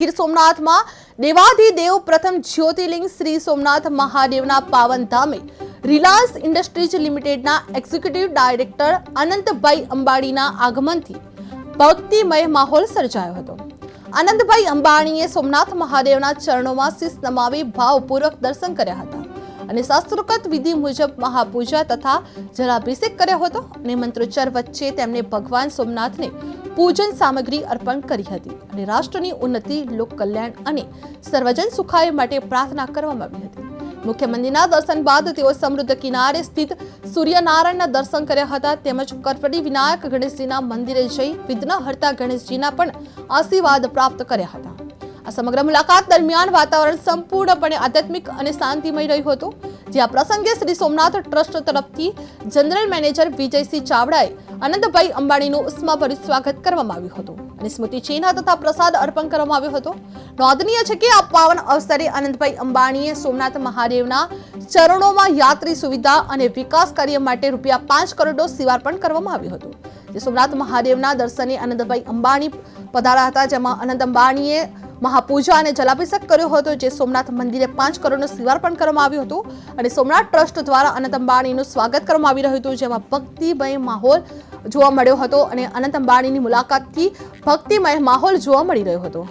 ગીર સોમનાથમાં દેવાધિદેવ પ્રથમ જ્યોતિર્લિંગ શ્રી સોમનાથ મહાદેવના પાવન ધામે રિલાયન્સ ઇન્ડસ્ટ્રીઝ લિમિટેડના એક્ઝિક્યુટિવ ડાયરેક્ટર અનંતભાઈ અંબાણીના આગમનથી ભક્તિમય માહોલ સર્જાયો હતો। અનંતભાઈ અંબાણીએ સોમનાથ મહાદેવના ચરણોમાં શીશ નમાવી ભાવપૂર્વક દર્શન કર્યા હતા અને શાસ્ત્રોક્ત વિધિ મુજબ મહાપૂજા તથા જલાભિષેક કર્યો હતો અને મંત્રોચ્ચાર વચ્ચે તેમણે ભગવાન સોમનાથને પૂજન સામગ્રી અર્પણ કરી હતી અને રાષ્ટ્રની ઉન્નતિ, લોક કલ્યાણ અને સર્વજન સુખાય માટે પ્રાર્થના કરવામાં આવી હતી। મુખ્ય મંદિરના દર્શન બાદ તેઓ સમુદ્ર કિનારે સ્થિત સૂર્યનારાયણના દર્શન કર્યા હતા તેમજ કરપટી વિનાયક ગણેશજીના મંદિરે જઈ વિઘ્નહર્તા ગણેશજીના પણ આશીર્વાદ પ્રાપ્ત કર્યા હતા। આ સમગ્ર મુલાકાત દરમિયાન વાતાવરણ સંપૂર્ણપણે આધ્યાત્મિક અને શાંતિમય રહ્યું હતું, જ્યાં પ્રસંગે શ્રી સોમનાથ ટ્રસ્ટ તરફથી જનરલ મેનેજર વિજયસિંહ ચાવડાએ અનંતભાઈ અંબાણીનું ઉષ્માભર્યું સ્વાગત કરવામાં આવ્યું હતું અને સ્મૃતિ ચિહ્ન તથા પ્રસાદ અર્પણ કરવામાં આવ્યો હતો। નોંધનીય છે કે આ પાવન અવસરે અનંતભાઈ અંબાણીએ સોમનાથ મહાદેવના ચરણોમાં યાત્રી સુવિધા અને વિકાસ કાર્ય માટે ₹5 કરોડનો શિલાર્પણ કરવામાં આવ્યું હતું। જે સોમનાથ મહાદેવના દર્શને અનંતભાઈ અંબાણી પધાર્યા હતા, જેમાં અનંત અંબાણીએ મહાપૂજા અને જલાભિષેક કર્યો હતો, જે સોમનાથ મંદિરે ₹5 કરોડનો શિલાર્પણ કરવામાં આવ્યું હતું અને સોમનાથ ટ્રસ્ટ દ્વારા અનંત અંબાણીનું સ્વાગત કરવામાં આવી રહ્યું હતું, જેમાં ભક્તિમય માહોલ જોવા મળ્યો હતો અને અનંત અંબાણીની મુલાકાતથી ભક્તિમય માહોલ જોવા મળી રહ્યો હતો।